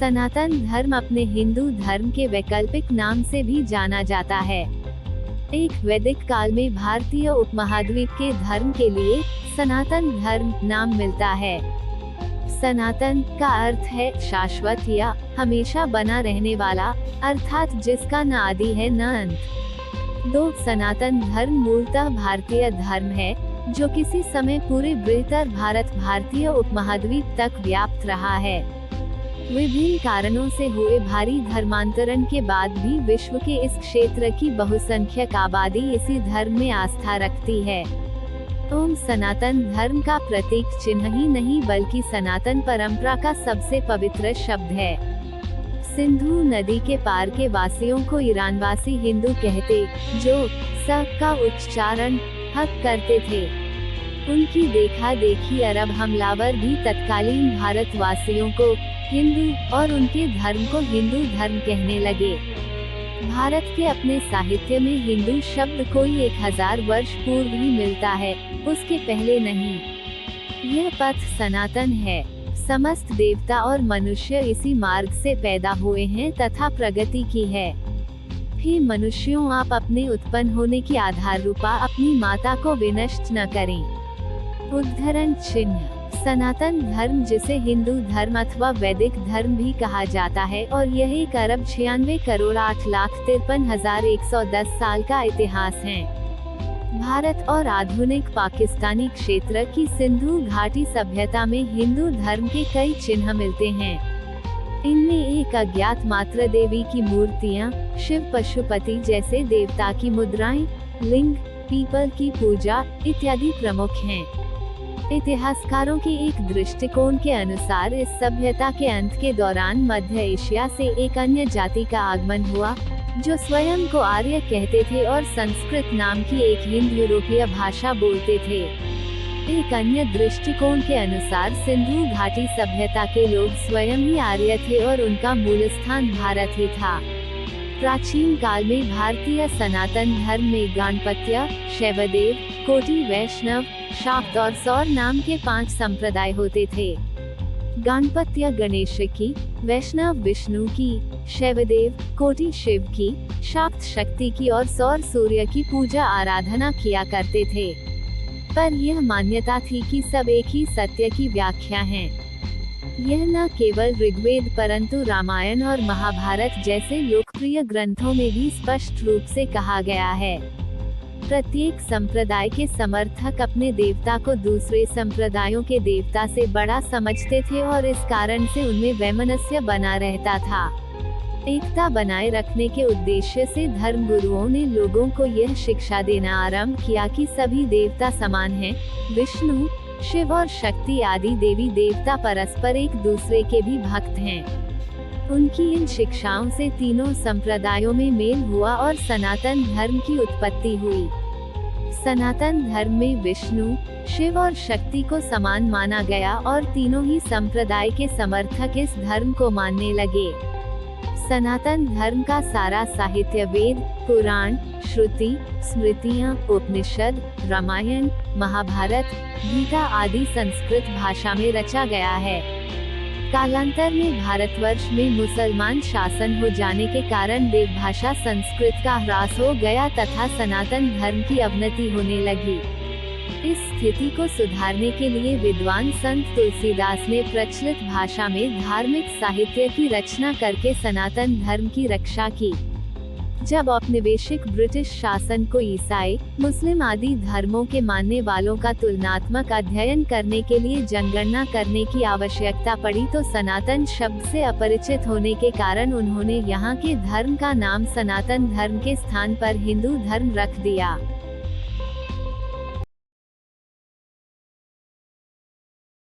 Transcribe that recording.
सनातन धर्म अपने हिंदू धर्म के वैकल्पिक नाम से भी जाना जाता है। एक वैदिक काल में भारतीय उपमहाद्वीप के धर्म के लिए सनातन धर्म नाम मिलता है। सनातन का अर्थ है शाश्वत या हमेशा बना रहने वाला, अर्थात जिसका न आदि है न अंत। 2 सनातन धर्म मूलतः भारतीय धर्म है, जो किसी समय पूरे बृहत्तर भारतीय उपमहाद्वीप तक व्याप्त रहा है। विभिन्न कारणों से हुए भारी धर्मांतरण के बाद भी विश्व के इस क्षेत्र की बहुसंख्यक आबादी इसी धर्म में आस्था रखती है। ओम सनातन धर्म का प्रतीक चिन्ह ही नहीं बल्कि सनातन परंपरा का सबसे पवित्र शब्द है। सिंधु नदी के पार के वासियों को ईरानवासी हिंदू कहते, जो स का उच्चारण हक करते थे। उनकी देखा देखी अरब हमलावर भी तत्कालीन भारतवासियों को हिंदू और उनके धर्म को हिंदू धर्म कहने लगे। भारत के अपने साहित्य में हिंदू शब्द कोई 1000 वर्ष पूर्व ही मिलता है, उसके पहले नहीं। यह पथ सनातन है। समस्त देवता और मनुष्य इसी मार्ग से पैदा हुए हैं तथा प्रगति की है। हे मनुष्यों, आप अपने उत्पन्न होने की आधार रूपा अपनी माता को विनष्ट न करें। उद्धरण चिन्ह। सनातन धर्म, जिसे हिंदू धर्म अथवा वैदिक धर्म भी कहा जाता है, और यह 1 अरब 96 करोड़ 8,53,110 साल का इतिहास है। भारत और आधुनिक पाकिस्तानी क्षेत्र की सिंधु घाटी सभ्यता में हिंदू धर्म के कई चिन्ह मिलते हैं। इनमें एक अज्ञात मात्र देवी की मूर्तियां, शिव पशुपति जैसे देवता की मुद्राएं, लिंग, पीपल की पूजा इत्यादि प्रमुख हैं। इतिहासकारों के एक दृष्टिकोण के अनुसार इस सभ्यता के अंत के दौरान मध्य एशिया से एक अन्य जाति का आगमन हुआ, जो स्वयं को आर्य कहते थे और संस्कृत नाम की एक हिंद यूरोपीय भाषा बोलते थे। एक अन्य दृष्टिकोण के अनुसार सिंधु घाटी सभ्यता के लोग स्वयं ही आर्य थे और उनका मूल स्थान भारत ही था। प्राचीन काल में भारतीय सनातन धर्म में गाणपत्य, शैवदेव, कोटि वैष्णव, शाक्त और सौर नाम के 5 संप्रदाय होते थे। गाणपत्य गणेश की, वैष्णव विष्णु की, शैवदेव कोटि शिव की, शाक्त शक्ति की और सौर सूर्य की पूजा आराधना किया करते थे। पर यह मान्यता थी कि सब एक ही सत्य की व्याख्या हैं। यह न केवल ऋग्वेद परंतु रामायण और महाभारत जैसे लोकप्रिय ग्रंथों में भी स्पष्ट रूप से कहा गया है। प्रत्येक संप्रदाय के समर्थक अपने देवता को दूसरे संप्रदायों के देवता से बड़ा समझते थे और इस कारण से उनमें वैमनस्य बना रहता था। एकता बनाए रखने के उद्देश्य से धर्मगुरुओं ने लोगों को यह शिक्षा देना आरंभ किया कि सभी देवता समान हैं। विष्णु, शिव और शक्ति आदि देवी देवता परस्पर एक दूसरे के भी भक्त हैं। उनकी इन शिक्षाओं से तीनों संप्रदायों में मेल हुआ और सनातन धर्म की उत्पत्ति हुई। सनातन धर्म में विष्णु, शिव और शक्ति को समान माना गया और तीनों ही संप्रदाय के समर्थक इस धर्म को मानने लगे। सनातन धर्म का सारा साहित्य वेद, पुराण, श्रुति, स्मृतियाँ, उपनिषद, रामायण, महाभारत, गीता आदि संस्कृत भाषा में रचा गया है। कालांतर में भारतवर्ष में मुसलमान शासन हो जाने के कारण देवभाषा संस्कृत का ह्रास हो गया तथा सनातन धर्म की अवनति होने लगी। इस स्थिति को सुधारने के लिए विद्वान संत तुलसीदास ने प्रचलित भाषा में धार्मिक साहित्य की रचना करके सनातन धर्म की रक्षा की। जब औपनिवेशिक ब्रिटिश शासन को ईसाई, मुस्लिम आदि धर्मों के मानने वालों का तुलनात्मक अध्ययन करने के लिए जनगणना करने की आवश्यकता पड़ी तो सनातन शब्द से अपरिचित होने के कारण उन्होंने यहाँ के धर्म का नाम सनातन धर्म के स्थान पर हिंदू धर्म रख दिया।